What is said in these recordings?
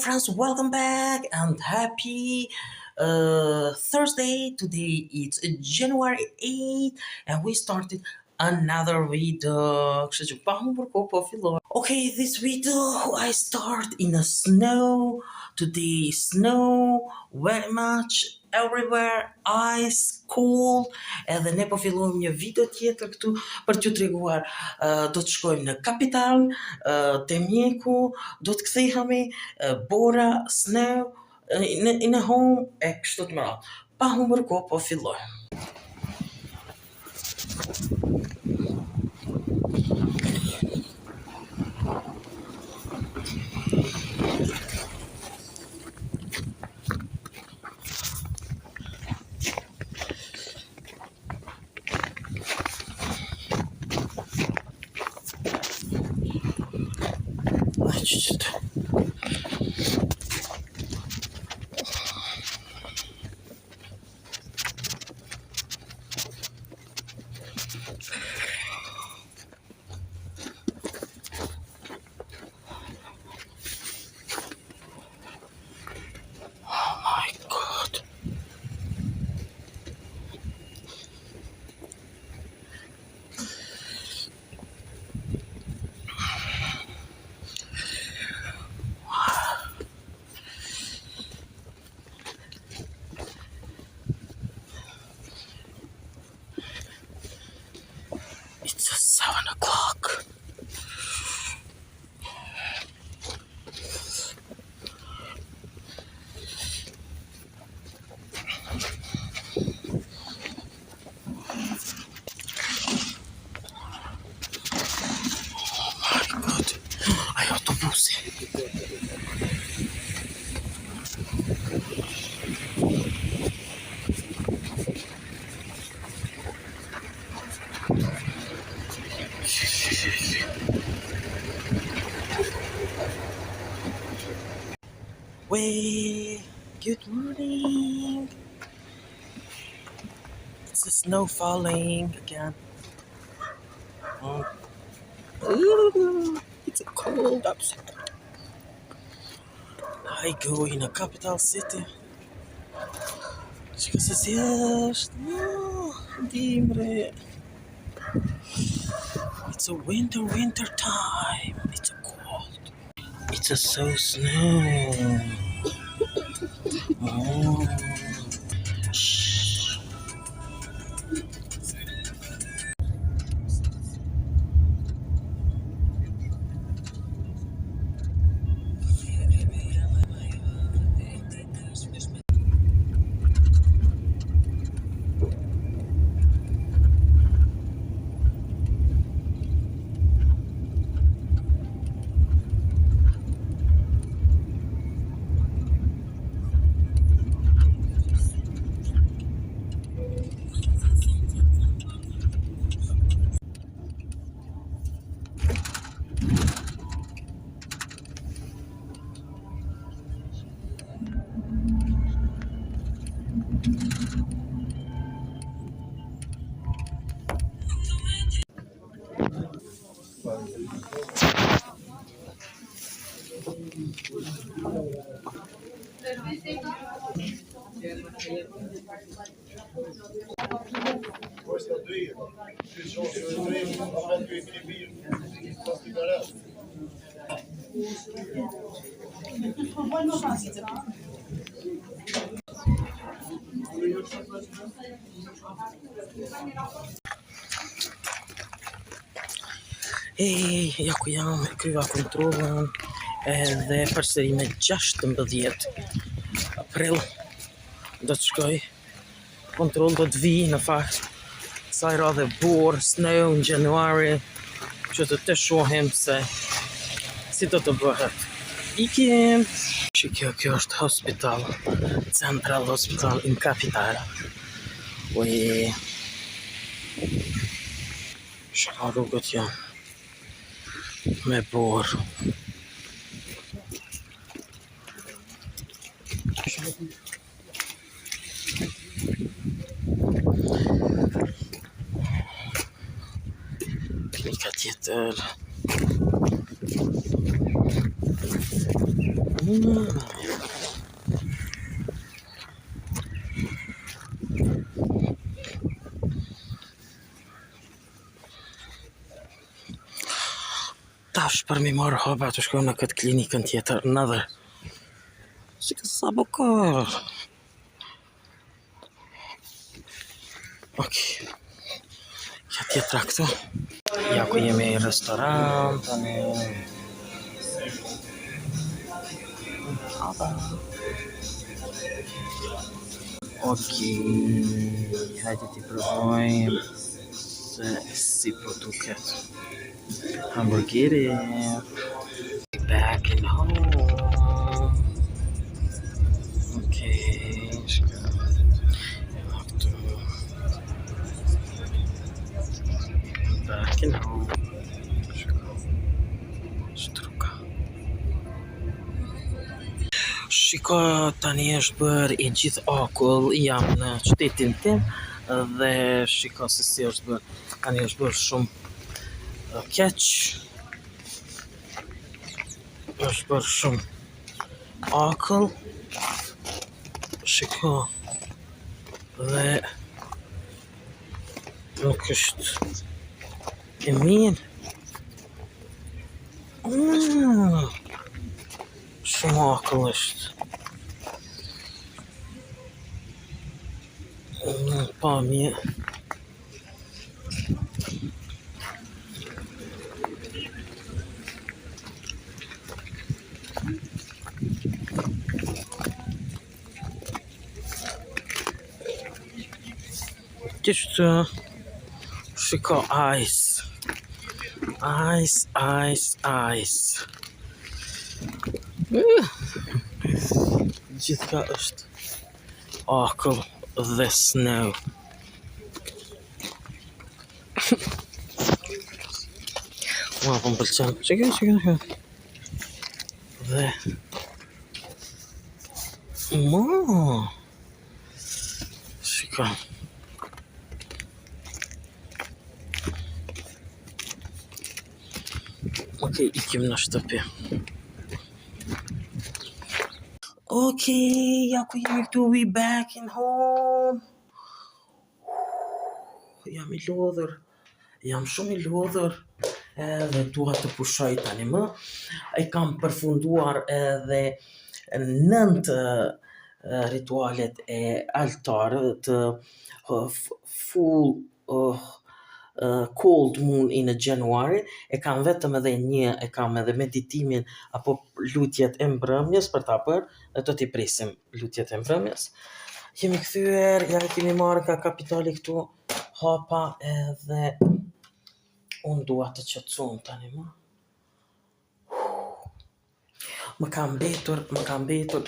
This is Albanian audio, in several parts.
friends, welcome back and happy Thursday. Today it's January 8th and we started another video. Okay, this video I start in a snow. Today snow very much everywhere, ice, cold. Edhe ne po fillojmë një video tjetër këtu për t'ju treguar. Do të shkojmë në kapital, te mjeku, do të kthehemi, bora, snow, in a home, e kështu të mëra. Pa humbur kohë, po fillojmë. It's 7 o'clock. Oh my God, hay autobuses. Way, good morning. It's the snow falling again. Ooh, it's cold outside. I go in a capital city. Чека се зješt. Dimre. It's a winter time. It's a cold. It's a so snow. Oh. Hey, ja ku jam, kryva kontrollën edhe përsëri në 16 april do të shkoj. Kontroll do të vi në fakt kësaj radhe borë, snow në januari, që të shohim se si do të bëhet. Ikim! Që kjo është hospital, Central Hospital in Capital. Ui, shka rrugët janë me borë. Klinika tjetër. Tash për mi marrë hapa të shkojmë në këtë klinikën tjetër, another. Si ka sa bukar. Ok. Ja tjetra këtu. Ja ku jemi i restoran, tani. Ok. Hajde t'i provojmë se si po duket. Hamburgeri. Back in home. Okay, shka. Back in home. Shtuka. Shiko, tani është bërë i gjithë akull, jam në qytetin tim dhe shiko se si është bërë. Tani është bërë shumë keq. Është bërë shumë akull. Shiko. Dhe nuk është e mirë. Shumë akull është. Pa mirë. Kishtë shiko ice. Ice. Gjithka është akull dhe snow. Ma po më pëlqen. Çeka. Dhe shiko. Okej, ikim në shtëpi. Okej, ja ku jemi këtu, we back in home. Jam i lodhur. Jam shumë i lodhur. Edhe dua të pushoj tani më. E kam përfunduar edhe 9 ritualet e altarët të full cold moon in January. E kam vetëm edhe një, e kam edhe meditimin apo lutjet e mbrëmjes për ta bërë, dhe do t'i presim lutjet e mbrëmjes. Jemi kthyer, ja kemi marrë ka kapitali këtu hapa edhe unë dua të qetësum tani më. Më ka mbetur,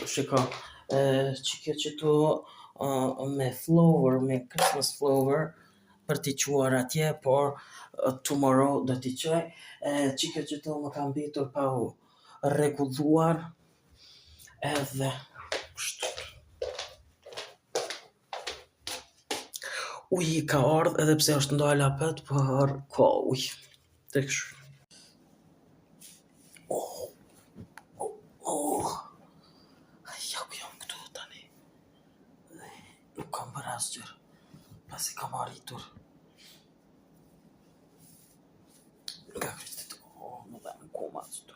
shiko, çike qëtu me flower, me Christmas flower, për t'i quar atje, por tomorrow do t'i qoj. Çike qëtu më ka mbetur pa u rregulluar, edhe kështu. Uji ka ardhë edhe pse është ndala apet, por ka ujë. Tek kështu. Ja ku jam këtu tani. Dhe nuk kam bërë asgjë, pasi kam arritur. Nga kështu, më dhe në koma ashtu.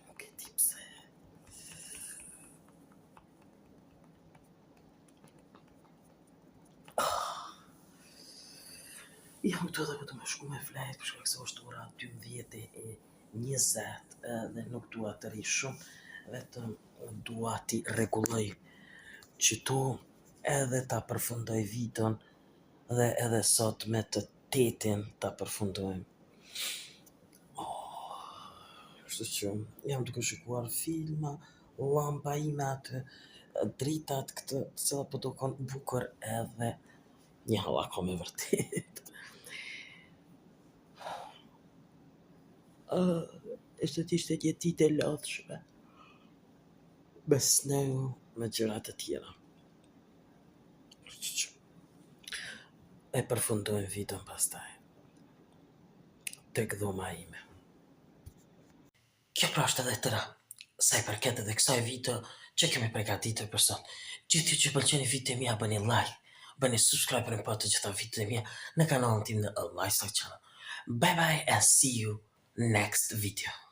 Nuk e di pse. Jam këtu edhe vetëm shku me flet, për shkak se është ora 12:20 dhe nuk dua të ri shumë, vetëm dua t'i rregulloj qëtu edhe ta përfundoj vitën dhe edhe sot me të 8-in ta përfundojmë. Kështu që jam duke shikuar filma, llampa ime aty, dritat këtë, të cilat po dukon bukur edhe një hallako me vërtet. Ishte një ditë e lodhshme. Me snow, me gjëra të tjera. E përfundojmë vitën pastaj. Tek dhoma ime. Kjo pra është edhe tëra. sa i përket edhe kësaj video që kemi përgatitur për sot. Gjithë ju që pëlqeni videot e mia bëni like, bëni subscribe për të të gjitha videot e mia në kanalin tim në Lifestyle Channel. Bye bye and see you next video.